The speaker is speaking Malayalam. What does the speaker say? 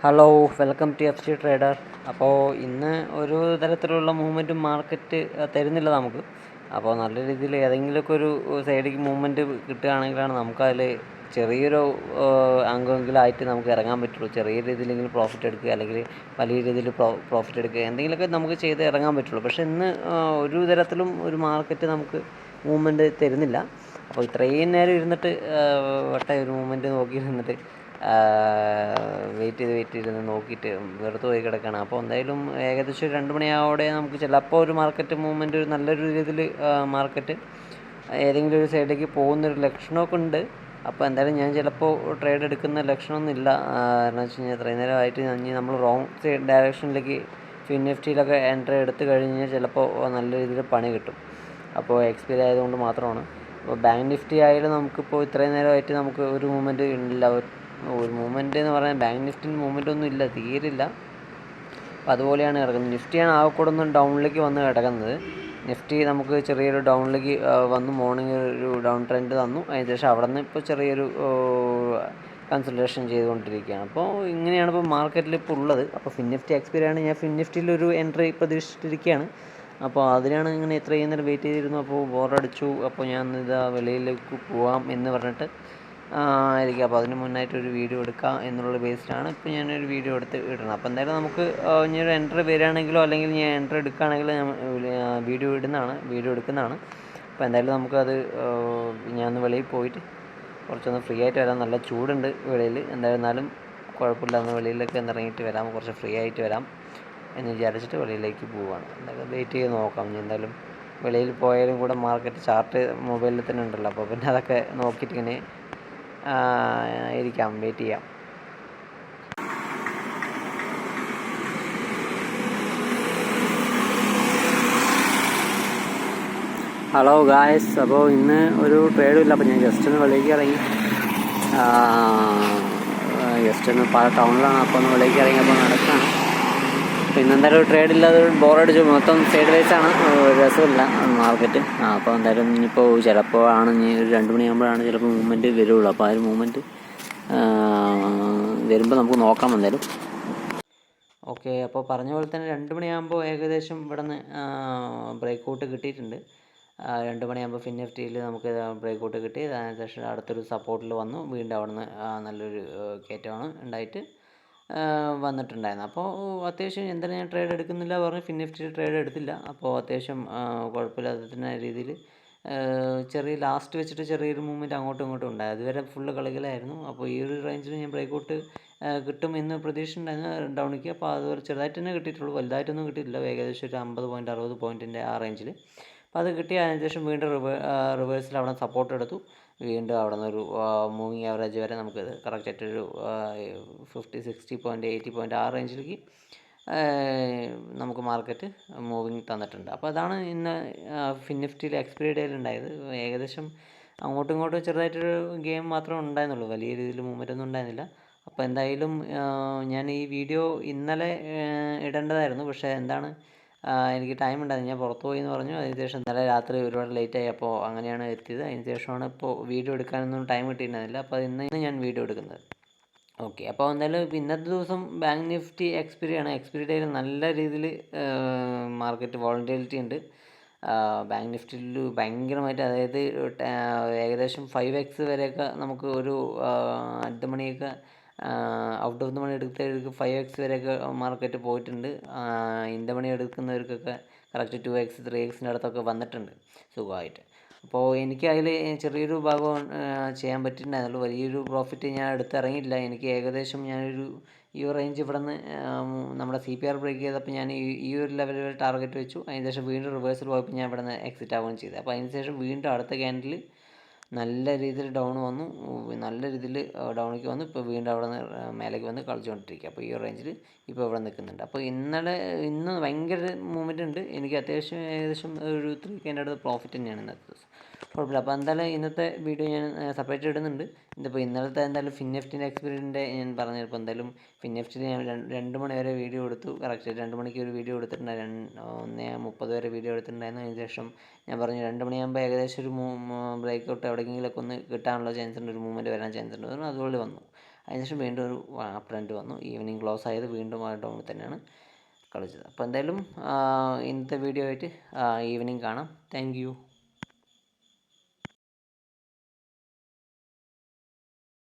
Hello, welcome to F C trader. അപ്പോൾ ഇന്ന് ഒരു തരത്തിലുള്ള മൂവ്മെൻറ്റും മാർക്കറ്റ് തരുന്നില്ല നമുക്ക്. അപ്പോൾ നല്ല രീതിയിൽ ഏതെങ്കിലുമൊക്കെ ഒരു സൈഡിലേക്ക് മൂവ്മെൻറ്റ് കിട്ടുകയാണെങ്കിലാണ് നമുക്കതിൽ ചെറിയൊരു അംഗമെങ്കിലായിട്ട് നമുക്ക് ഇറങ്ങാൻ പറ്റുള്ളൂ. ചെറിയ രീതിയിലെങ്കിലും പ്രോഫിറ്റ് എടുക്കുക, അല്ലെങ്കിൽ വലിയ രീതിയിൽ പ്രോഫിറ്റ് എടുക്കുക, എന്തെങ്കിലുമൊക്കെ നമുക്ക് ചെയ്ത് ഇറങ്ങാൻ പറ്റുള്ളൂ. പക്ഷേ ഇന്ന് ഒരു തരത്തിലും ഒരു മാർക്കറ്റ് നമുക്ക് മൂവ്മെൻറ്റ് തരുന്നില്ല. അപ്പോൾ ഇത്രയും നേരം ഇരുന്നിട്ട് ഒരു മൂവ്മെൻറ്റ് നോക്കിയിരുന്നിട്ട് വെയിറ്റ് ചെയ്തിരുന്ന് നോക്കിയിട്ട് വെറുതെ പോയി കിടക്കുകയാണ്. അപ്പോൾ എന്തായാലും ഏകദേശം ഒരു 2 മണിയോടെ നമുക്ക് ചിലപ്പോൾ ഒരു മാർക്കറ്റ് മൂവ്മെൻറ്റ് ഒരു നല്ലൊരു രീതിയിൽ മാർക്കറ്റ് ഏതെങ്കിലും ഒരു സൈഡിലേക്ക് പോകുന്നൊരു ലക്ഷണമൊക്കെ ഉണ്ട്. അപ്പോൾ എന്തായാലും ഞാൻ ചിലപ്പോൾ ട്രേഡ് എടുക്കുന്ന ലക്ഷണമൊന്നും ഇല്ല. കാരണം വെച്ച് കഴിഞ്ഞാൽ ഇത്രയും നേരമായിട്ട് നമ്മൾ റോങ് ഡയറക്ഷനിലേക്ക് നിഫ്റ്റിയിലൊക്കെ എൻട്രി എടുത്തു കഴിഞ്ഞാൽ ചിലപ്പോൾ നല്ല രീതിയിൽ പണി കിട്ടും. അപ്പോൾ എക്സ്പയറി ആയതുകൊണ്ട് മാത്രമാണ്. അപ്പോൾ ബാങ്ക് നിഫ്റ്റി ആയാലും നമുക്കിപ്പോൾ ഇത്രയും നേരമായിട്ട് നമുക്ക് ഒരു മൂവ്മെൻറ്റ് ഇല്ല. ഒരു മൂവ്മെൻറ്റ് എന്ന് പറഞ്ഞാൽ ബാങ്ക് നിഫ്റ്റിന് മൂവ്മെൻ്റ് ഒന്നും ഇല്ല, തീരില്ല. അപ്പോൾ അതുപോലെയാണ് കിടക്കുന്നത്. നിഫ്റ്റിയാണ് ആകെക്കൂടെ ഒന്ന് ഡൗണിലേക്ക് വന്ന് കിടക്കുന്നത്. നിഫ്റ്റി നമുക്ക് ചെറിയൊരു ഡൗണിലേക്ക് വന്നു, മോർണിംഗ് ഒരു ഡൗൺ ട്രെൻഡ് തന്നു. അതിനുശേഷം അവിടെ നിന്ന് ഇപ്പോൾ ചെറിയൊരു കൺസൾട്ടേഷൻ ചെയ്തുകൊണ്ടിരിക്കുകയാണ്. അപ്പോൾ ഇങ്ങനെയാണ് ഇപ്പോൾ മാർക്കറ്റിൽ ഇപ്പോൾ ഉള്ളത്. അപ്പോൾ നിഫ്റ്റി എക്സ്പയറി ആണ്. ഞാൻ നിഫ്റ്റിയിലൊരു എൻട്രി പ്രതീക്ഷിച്ചിട്ടിരിക്കുകയാണ്. അപ്പോൾ അതിനാണ് ഇങ്ങനെ ഇത്രയും നേരം വെയിറ്റ് ചെയ്തിരുന്നു. അപ്പോൾ ബോറടിച്ചു. അപ്പോൾ ഞാൻ ഇതാ വെളിയിലേക്ക് പോവാം എന്ന് പറഞ്ഞിട്ട് ആയിരിക്കും. അപ്പോൾ അതിന് മുന്നായിട്ടൊരു വീഡിയോ എടുക്കാം എന്നുള്ള ബേസിലാണ് ഇപ്പോൾ ഞാനൊരു വീഡിയോ എടുത്ത് ഇടണം. അപ്പോൾ എന്തായാലും നമുക്ക് ഇനി ഒരു എൻട്രി വരികയാണെങ്കിലോ അല്ലെങ്കിൽ ഞാൻ എൻട്രി എടുക്കുകയാണെങ്കിലോ ഞാൻ വീഡിയോ എടുക്കുന്നതാണ്. അപ്പോൾ എന്തായാലും നമുക്കത് ഞാൻ വെളിയിൽ പോയിട്ട് കുറച്ചൊന്ന് ഫ്രീ ആയിട്ട് വരാം. നല്ല ചൂടുണ്ട് വെളിയിൽ. എന്തായിരുന്നാലും കുഴപ്പമില്ല, ഒന്ന് വെളിയിലൊക്കെ ഇറങ്ങിയിട്ട് വരാം, കുറച്ച് ഫ്രീ ആയിട്ട് വരാം എന്ന് വിചാരിച്ചിട്ട് വെളിയിലേക്ക് പോവുകയാണ്. എന്തായാലും വെയിറ്റ് ചെയ്ത് നോക്കാം. ഇനി എന്തായാലും വെളിയിൽ പോയാലും കൂടെ മാർക്കറ്റ് ചാർട്ട് മൊബൈലിൽ തന്നെ ഉണ്ടല്ലോ. അപ്പോൾ പിന്നെ അതൊക്കെ നോക്കിയിട്ട് ഇങ്ങനെ ഇരിക്കാം, വെയിറ്റ് ചെയ്യാം. ഹലോ ഗായ്സ്, അപ്പോൾ ഇന്ന് ഒരു ട്രേഡും ഇല്ല. അപ്പോൾ ഞാൻ ജസ്റ്റ് ഒന്ന് വെളിയിലേക്ക് ഇറങ്ങി, ജസ്റ്റ് ഒന്ന് പല ടൗണിലാണ്. അപ്പോൾ ഒന്ന് വെളിയിലേക്ക് ഇറങ്ങിയപ്പോൾ നടക്കുകയാണ്. അപ്പോൾ ഇന്നെന്തായാലും ഒരു ട്രേഡില്ലാതെ ബോറടിച്ചു. മൊത്തം സൈഡ് വൈസാണ്, രസമില്ല മാർക്കറ്റ്. അപ്പോൾ എന്തായാലും ഇനിയിപ്പോൾ ചിലപ്പോൾ ഇനി ഒരു 2 മണിയാകുമ്പോഴാണ് ചിലപ്പോൾ മൂവ്മെൻറ്റ് വരുള്ളൂ. അപ്പോൾ ആ ഒരു മൂവ്മെൻറ്റ് വരുമ്പോൾ നമുക്ക് നോക്കാം എന്തായാലും. ഓക്കെ, അപ്പോൾ പറഞ്ഞ പോലെ തന്നെ 2 മണിയാകുമ്പോൾ ഏകദേശം ഇവിടെ നിന്ന് ബ്രേക്ക് ഔട്ട് കിട്ടിയിട്ടുണ്ട്. 2 മണിയാകുമ്പോൾ നിഫ്റ്റിയിൽ നമുക്ക് ബ്രേക്ക് ഔട്ട് കിട്ടി. അതിനുശേഷം അടുത്തൊരു സപ്പോർട്ടിൽ വന്നു. വീണ്ടും അവിടെ നിന്ന് നല്ലൊരു കയറ്റമാണ് ഉണ്ടായിട്ട് വന്നിട്ടുണ്ടായിരുന്നു. അപ്പോൾ അത്യാവശ്യം എന്തായാലും ഞാൻ ട്രേഡ് എടുക്കുന്നില്ല പറഞ്ഞ് നിഫ്റ്റിയിൽ ട്രേഡ് എടുത്തില്ല. അപ്പോൾ അത്യാവശ്യം കുഴപ്പമില്ലാത്ത രീതിയിൽ ചെറിയ ലാസ്റ്റ് വെച്ചിട്ട് ചെറിയൊരു മൂവ്മെൻറ്റ് അങ്ങോട്ടും ഇങ്ങോട്ടും ഉണ്ടായി. അതുവരെ ഫുള്ള് കളികളായിരുന്നു. അപ്പോൾ ഈ ഒരു റേഞ്ചിൽ ഞാൻ ബ്രേക്ക് ഔട്ട് കിട്ടും എന്ന് പ്രതീക്ഷ ഉണ്ടായിരുന്നു ഡൗണിക്ക്. അപ്പോൾ അതുപോലെ ചെറുതായിട്ട് തന്നെ കിട്ടിയിട്ടുള്ളൂ, വലുതായിട്ടൊന്നും കിട്ടിയിട്ടില്ല. ഏകദേശം ഒരു 50 പോയിൻറ്റ് 60 പോയിൻറ്റിൻ്റെ ആ റേഞ്ചിൽ. അപ്പോൾ അത് കിട്ടി. അതിനുശേഷം വീണ്ടും റിവേഴ്സിൽ അവിടെ സപ്പോർട്ട് എടുത്തു. വീണ്ടും അവിടെ നിന്നൊരു മൂവിങ് ആവറേജ് വരെ നമുക്ക് കറക്റ്റായിട്ടൊരു 50, 60 പോയിൻറ്റ് 80 പോയിൻറ്റ് ആ റേഞ്ചിലേക്ക് നമുക്ക് മാർക്കറ്റ് മൂവിങ് തന്നിട്ടുണ്ട്. അപ്പോൾ അതാണ് ഇന്ന് നിഫ്റ്റിയിൽ എക്സ്പയറി ഡേയിൽ ഉണ്ടായത്. ഏകദേശം അങ്ങോട്ടും ഇങ്ങോട്ടും ചെറുതായിട്ടൊരു ഗെയിം മാത്രമേ ഉണ്ടായിരുന്നുള്ളൂ, വലിയ രീതിയിൽ മൂവ്മെൻ്റ് ഒന്നും ഉണ്ടായിരുന്നില്ല. അപ്പോൾ എന്തായാലും ഞാൻ ഈ വീഡിയോ ഇന്നലെ ഇടേണ്ടതായിരുന്നു. പക്ഷേ എന്താണ് എനിക്ക് ടൈം ഉണ്ടായിരുന്നു, ഞാൻ പുറത്ത് പോയി എന്ന് പറഞ്ഞു. അതിനുശേഷം ഇന്നലെ രാത്രി ഒരുപാട് ലേറ്റായി. അപ്പോൾ അങ്ങനെയാണ് എത്തിയത്. അതിനുശേഷമാണ് ഇപ്പോൾ വീഡിയോ എടുക്കാനൊന്നും ടൈം കിട്ടിയിരുന്നില്ല. അപ്പോൾ ഇന്ന് ഞാൻ വീഡിയോ എടുക്കുന്നത്. ഓക്കെ, അപ്പോൾ എന്തായാലും ഇന്നത്തെ ദിവസം ബാങ്ക് നിഫ്റ്റി എക്സ്പയറി ഡേയിൽ നല്ല രീതിയിൽ മാർക്കറ്റ് വോളറ്റിലിറ്റി ഉണ്ട്. ബാങ്ക് നിഫ്റ്റിയിൽ ഭയങ്കരമായിട്ട്, അതായത് ഏകദേശം 5x വരെയൊക്കെ നമുക്ക് ഒരു അറ്റ് ദ മണിയൊക്കെ ഔട്ട് ഓഫ് ദ മണി എടുത്തവർക്ക് 5x വരെയൊക്കെ മാർക്കറ്റ് പോയിട്ടുണ്ട്. ഇൻ ദ മണി എടുക്കുന്നവർക്കൊക്കെ കറക്റ്റ് 2x 3xൻ്റെ അടുത്തൊക്കെ വന്നിട്ടുണ്ട് സുഖമായിട്ട്. അപ്പോൾ എനിക്ക് അതിൽ ചെറിയൊരു ഭാഗം ചെയ്യാൻ പറ്റിയിട്ടുണ്ടായിരുന്നുള്ളൂ. വലിയൊരു പ്രോഫിറ്റ് ഞാൻ എടുത്തിറങ്ങിയില്ല. എനിക്ക് ഏകദേശം ഞാനൊരു ഈ റേഞ്ച് ഇവിടെ നിന്ന് നമ്മുടെ CPR ബ്രേക്ക് ചെയ്തപ്പോൾ ഞാൻ ഈ ഒരു ലെവൽ വരെ ടാർഗറ്റ് വെച്ചു. അതിനുശേഷം വീണ്ടും റിവേഴ്സിൽ പോയപ്പോൾ ഞാൻ ഇവിടെ നിന്ന് എക്സിറ്റ് ആവുകയും ചെയ്തു. അപ്പോൾ അതിനുശേഷം വീണ്ടും അടുത്ത ക്യാൻഡിൽ നല്ല രീതിയിൽ ഡൗൺ വന്നു, നല്ല രീതിയിൽ ഡൗണിലേക്ക് വന്നു. ഇപ്പോൾ വീണ്ടും അവിടെ നിന്ന് മേലേക്ക് വന്ന് കളിച്ചുകൊണ്ടിരിക്കുക. അപ്പോൾ ഈ റേഞ്ചിൽ ഇപ്പോൾ ഇവിടെ നിൽക്കുന്നുണ്ട്. അപ്പോൾ ഇന്ന് ഭയങ്കര മൂവ്മെൻ്റ് ഉണ്ട്. എനിക്ക് അത്യാവശ്യം ഏകദേശം ഒരു 3K അടുത്ത് പ്രോഫിറ്റ് തന്നെയാണ് ഇന്നത്തെ ദിവസം. കുഴപ്പമില്ല. അപ്പോൾ എന്തായാലും ഇന്നത്തെ വീഡിയോ ഞാൻ സെപ്പറേറ്റ് ഇടുന്നുണ്ട്. ഇതിപ്പോൾ ഇന്നലത്തെ എന്തായാലും നിഫ്റ്റിൻ്റെ എക്സ്പീരിയൻസിൻ്റെ ഞാൻ പറഞ്ഞപ്പോൾ എന്തായാലും നിഫ്റ്റിയിൽ ഞാൻ 2 മണി വരെ വീഡിയോ എടുത്തു. കറക്റ്റ് 2 മണിക്ക് ഒരു വീഡിയോ എടുത്തിട്ടുണ്ടായിരുന്നു. 1:30 വരെ വീഡിയോ എടുത്തിട്ടുണ്ടായിരുന്നു. അതിനുശേഷം ഞാൻ പറഞ്ഞു 2 മണിയാകുമ്പോൾ ഏകദേശം ഒരു ബ്രേക്ക് ഔട്ട് എവിടെയെങ്കിലുമൊക്കെ ഒന്ന് കിട്ടാനുള്ള ചാൻസ് ഉണ്ട്, ഒരു മൂവ്മെൻറ്റ് വരാൻ ചാൻസ് ഉണ്ട്. അതുപോലെ വന്നു. അതിനുശേഷം വീണ്ടും ഒരു അപ്പ് ട്രെൻഡ് വന്നു. ഈവനിങ് ക്ലോസ് ആയത് വീണ്ടും ആ ഡൗണിൽ തന്നെയാണ് കളിച്ചത്. അപ്പോൾ എന്തായാലും ഇന്നത്തെ വീഡിയോ ആയിട്ട് ഈവനിങ് കാണാം. Thank you.